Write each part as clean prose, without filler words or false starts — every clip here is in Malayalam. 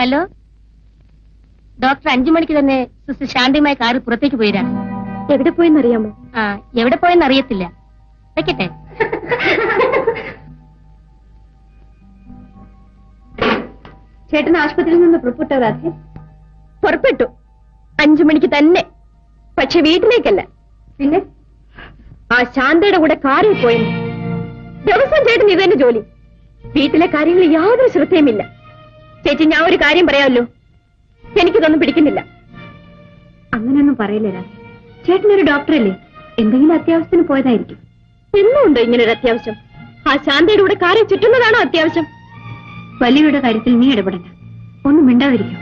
ഹലോ, ഡോക്ടർ 5 മണിക്ക് തന്നെ സിസ്റ്റർ ശാന്തിയുമായി കാറ് പുറത്തേക്ക് പോയിരാ. എവിടെ പോയെന്നറിയാമോ? എവിടെ പോയെന്ന് അറിയത്തില്ല. വെക്കട്ടെ. ചേട്ടൻ ആശുപത്രിയിൽ നിന്ന് പുറപ്പെട്ടു രാധേ? പുറപ്പെട്ടു 5 മണിക്ക് തന്നെ. പക്ഷെ വീട്ടിലേക്കല്ല. പിന്നെ ആ ശാന്തയുടെ കൂടെ കാറിൽ പോയി. ദിവസം ചേട്ടൻ ഇതന്നെ ജോലി. വീട്ടിലെ കാര്യങ്ങൾ യാതൊരു ശ്രദ്ധയുമില്ല. ചേച്ചി, ഞാൻ ഒരു കാര്യം പറയാമല്ലോ, എനിക്കിതൊന്നും പിടിക്കുന്നില്ല. അങ്ങനെയൊന്നും പറയില്ല രാധേ. ചേട്ടനൊരു ഡോക്ടറല്ലേ, എന്തെങ്കിലും അത്യാവശ്യത്തിന് പോയതായിരിക്കും. എന്നുണ്ടോ ഇങ്ങനൊരു അത്യാവശ്യം? ആ ശാന്തയുടെ കൂടെ കാറിൽ ചുറ്റുന്നതാണോ അത്യാവശ്യം? വലിയവരുടെ കാര്യത്തിൽ നീ ഇടപെടണ്ട. ഒന്നും മിണ്ടാതിരിക്കും.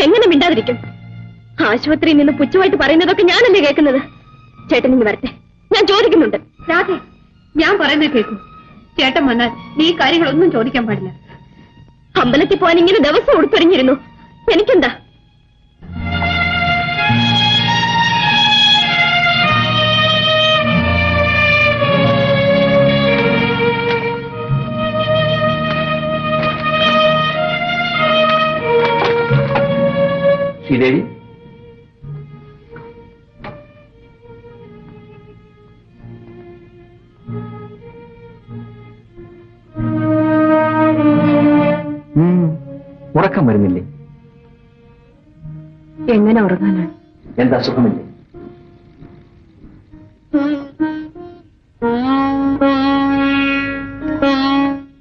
എങ്ങനെ മിണ്ടാതിരിക്കും? ആശുപത്രിയിൽ നിന്ന് പുച്ഛമായിട്ട് പറയുന്നതൊക്കെ ഞാനല്ലേ കേൾക്കുന്നത്. ചേട്ടൻ ഇങ്ങ് വരട്ടെ, ഞാൻ ചോദിക്കുന്നുണ്ട്. രാധേ, ഞാൻ പറയുന്നത് കേൾക്കൂ. ചേട്ടൻ വന്നാൽ നീ കാര്യങ്ങളൊന്നും ചോദിക്കാൻ പാടില്ല. അമ്പലത്തിൽ പോകാൻ ഇങ്ങനെ ദിവസം ഉടുത്തൊരിഞ്ഞിരുന്നു. എനിക്കെന്താ? ശ്രീദേവി, ഉറക്കം വരുന്നില്ലേ? എങ്ങനെ ഉറങ്ങാനാണ്? എന്താ സുഖമില്ലേ?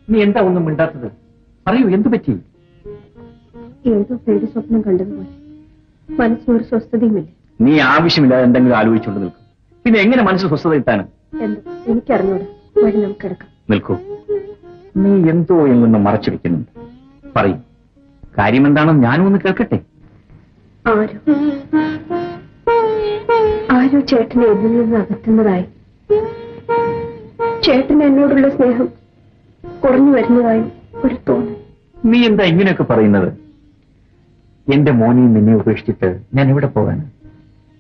നീ എന്താ ഒന്നും മിണ്ടാത്തത്? പറയൂ, എന്തു പറ്റി? ഏതോ പേടി സ്വപ്നം കണ്ടതുപോലെ മനസ്സിനൊരു സ്വസ്ഥതയുമില്ല. നീ ആവശ്യമില്ലാതെ എന്തെങ്കിലും ആലോചിച്ചുകൊണ്ട് നിൽക്കും. പിന്നെ എങ്ങനെ മനസ്സിൽ സ്വസ്ഥത കിട്ടാനും? എന്തോ എനിക്കറിഞ്ഞൂടാ. വഴി നമുക്ക് കിടക്കാം. നിൽക്കൂ, നീ എന്തോ എന്നൊന്ന് മറച്ചു വെക്കുന്നുണ്ട്. പറയും, കാര്യം എന്താണെന്ന് ഞാനും ഒന്ന് കേൾക്കട്ടെ. ആരോ ചേട്ടനെ എന്നിൽ നിന്ന് അകറ്റുന്നതായി, ചേട്ടന് എന്നോടുള്ള സ്നേഹം കുറഞ്ഞു വരുന്നതായി ഒരു തോന്നൽ. നീ എന്താ ഇങ്ങനെയൊക്കെ പറയുന്നത്? എന്റെ മോനെ നിന്നെ ഉപേക്ഷിച്ചിട്ട് ഞാൻ എവിടെ പോകാൻ?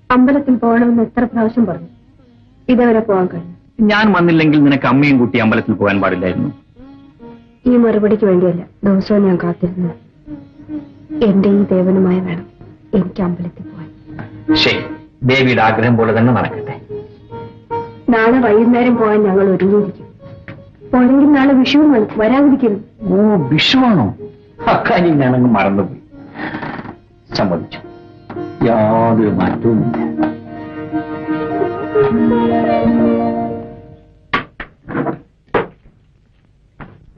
അമ്പലത്തിൽ പോകണമെന്ന് എത്ര പ്രാവശ്യം പറഞ്ഞു. ഇതുവരെ പോകാൻ കഴിഞ്ഞു. ഞാൻ വന്നില്ലെങ്കിൽ നിനക്ക് അമ്മയും കൂട്ടി അമ്പലത്തിൽ പോകാൻ പാടില്ലായിരുന്നു. ഈ മറുപടിക്ക് വേണ്ടിയല്ല ദിവസവും ഞാൻ കാത്തിരുന്നത്. എന്റെ ഈ ദേവനുമായി വേണം എനിക്ക് അമ്പലത്തിൽ പോകാൻ. ശരി, ദേവിയുടെ ആഗ്രഹം പോലെ തന്നെ നടക്കട്ടെ. നാളെ വൈകുന്നേരം പോകാൻ ഞങ്ങൾ ഒരുങ്ങിയിരിക്കും. പോരെങ്കിൽ നാളെ വിഷുവാണ്, വരാതിരിക്കുന്നു. ഓ, വിഷുവാണോ? അക്കാര്യം ഞാനങ്ങ് മറന്നുപോയി. സമ്മതിച്ചു, യാതൊരു മാറ്റവുമില്ല.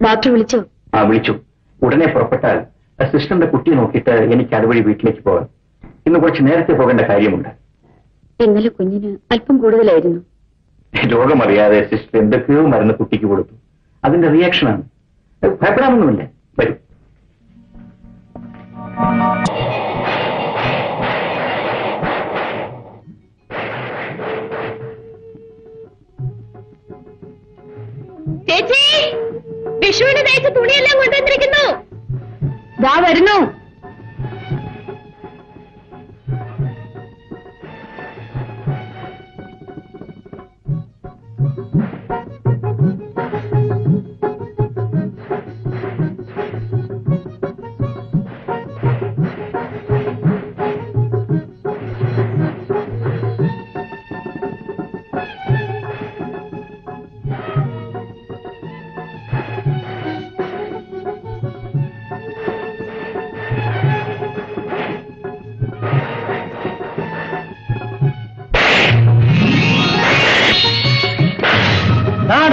ഡോക്ടർ വിളിച്ചോ? വിളിച്ചു. ഉടനെ പുറപ്പെട്ടാൽ സിസ്റ്ററിന്റെ കുട്ടിയെ നോക്കിയിട്ട് എനിക്ക് അതുവഴി വീട്ടിലേക്ക് പോകാം. ഇന്ന് കുറച്ച് നേരത്തെ പോകേണ്ട കാര്യമുണ്ട്. ഇന്നലെ കുഞ്ഞിന് അല്പം കൂടുതലായിരുന്നു. രോഗമറിയാതെ സിസ്റ്റർ എന്തൊക്കെയോ മരുന്ന് കുട്ടിക്ക് കൊടുത്തു. അതിന്റെ റിയാക്ഷനാണ്. ഭയപ്പെടാമൊന്നുമില്ല. വരും. ചേച്ചി, വിഷുവിന് തയ്ച്ച തുണിയെല്ലാം കൊണ്ടുവന്നിരിക്കുന്നു. ദാ വരുന്നു.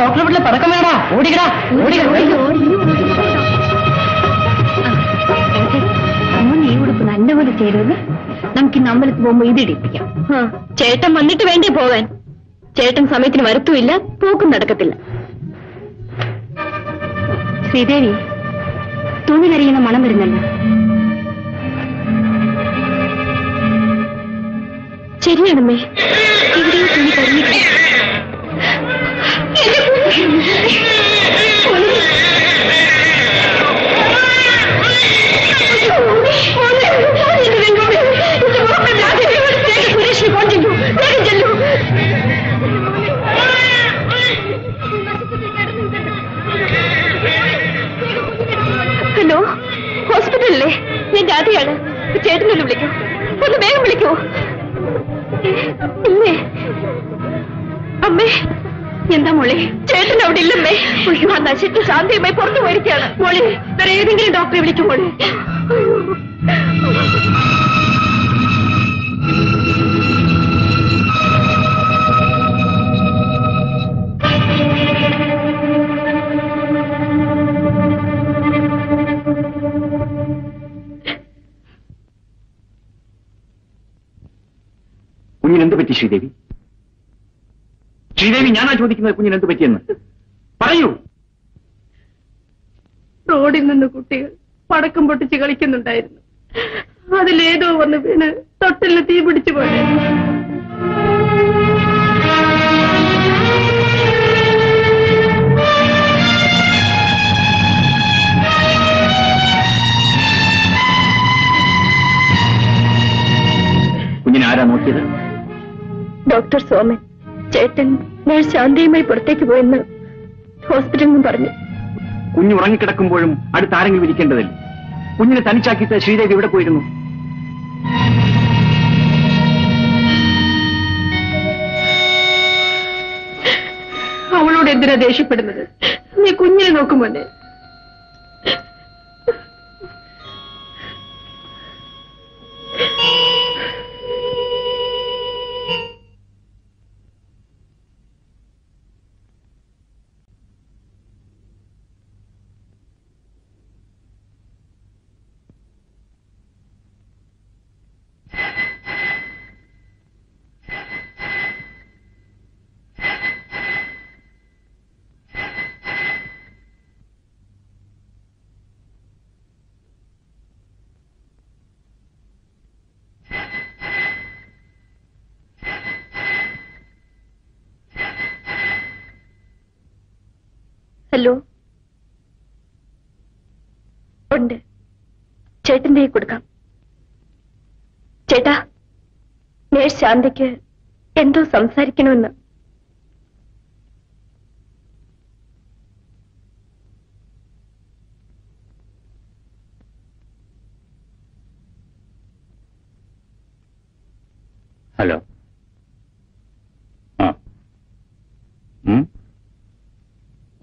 ഡോക്ടറെ വീട്ടിലെ പടക്കം വേടാ, ഓടിക്കടാ, ഈ ഉടുപ്പ് നല്ലപോലെ ചേരുന്നത്. നമുക്ക് ഇന്ന് അമ്പലത്തിൽ പോകുമ്പോ ഇത് ഇടിപ്പിക്കാം. ചേട്ടൻ വന്നിട്ട് വേണ്ടേ പോകാൻ? ചേട്ടൻ സമയത്തിന് വരത്തുമില്ല, പോക്കും നടക്കത്തില്ല. ശ്രീദേവി, തുണി കരിയുന്ന മണം വരുന്നല്ലോ. ശരിയാണമ്മേ, എവിടെയോ തുണി കരിഞ്ഞിട്ടില്ല. ഹലോ, ഹോസ്പിറ്റലല്ലേ? ഞാൻ രാത്രി ചേട്ടനൊന്ന് വിളിക്കൂ, ഒന്ന് വേഗം വിളിക്കൂ. ഇല്ലേ അമ്മേ? എന്താ മോളെ? ചേട്ടൻ അവിടെ ഇല്ലമ്മേ. ആ നശിച്ച ശാന്തിയമ്മയെ പുറത്തു പോയിരിക്കുകയാണ് മോളെ. വേറെ ഏതെങ്കിലും ഡോക്ടറെ വിളിക്കും മോളെ. കുഞ്ഞിനെന്ത് പറ്റി ശ്രീദേവി? ശ്രീദേവി, ഞാനാ ചോദിക്കുന്നത് കുഞ്ഞിനെന്ത് പറ്റിയെന്ന് പറയൂ. റോഡിൽ നിന്ന് കുട്ടികൾ പടക്കം പൊട്ടിച്ച് കളിക്കുന്നുണ്ടായിരുന്നു. അതിലേതോ വന്ന് വീണ് തൊട്ടില് തീ പിടിച്ചു പോയി. കുഞ്ഞിനെ ആരാ നോക്കിയത്? ഡോക്ടർ സോമൻ. ചേട്ടൻ നേഴ്സ് ശാന്തിയുമായി പുറത്തേക്ക് പോയെന്ന് ഹോസ്പിറ്റലിൽ നിന്നും പറഞ്ഞു. കുഞ്ഞ് ഉറങ്ങിക്കിടക്കുമ്പോഴും അടുത്ത് ആരെങ്കിലും ഇരിക്കേണ്ടതല്ലേ? കുഞ്ഞിനെ തനിച്ചാക്കിയിട്ട് ശ്രീദേവി എവിടെ പോയിരുന്നു? അവളോട് എന്തിനാ ദേഷ്യപ്പെടുന്നത്? നീ കുഞ്ഞിനെ നോക്കുമോനെ. ഹലോ, ഉണ്ട്. ചേട്ടൻ്റെ കൊടുക്കാം. ചേട്ടാ, നേഴ്സ് ശാന്തിക്ക് എന്തോ സംസാരിക്കണമെന്ന്. ഹലോ.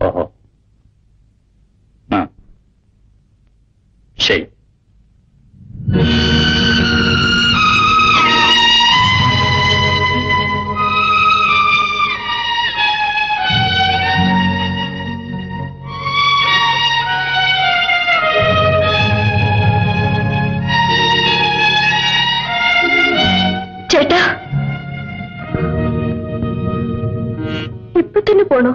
ഓഹോ. ശരി. ചേട്ടാ, ഇപ്പൊ തന്നെ പോണോ?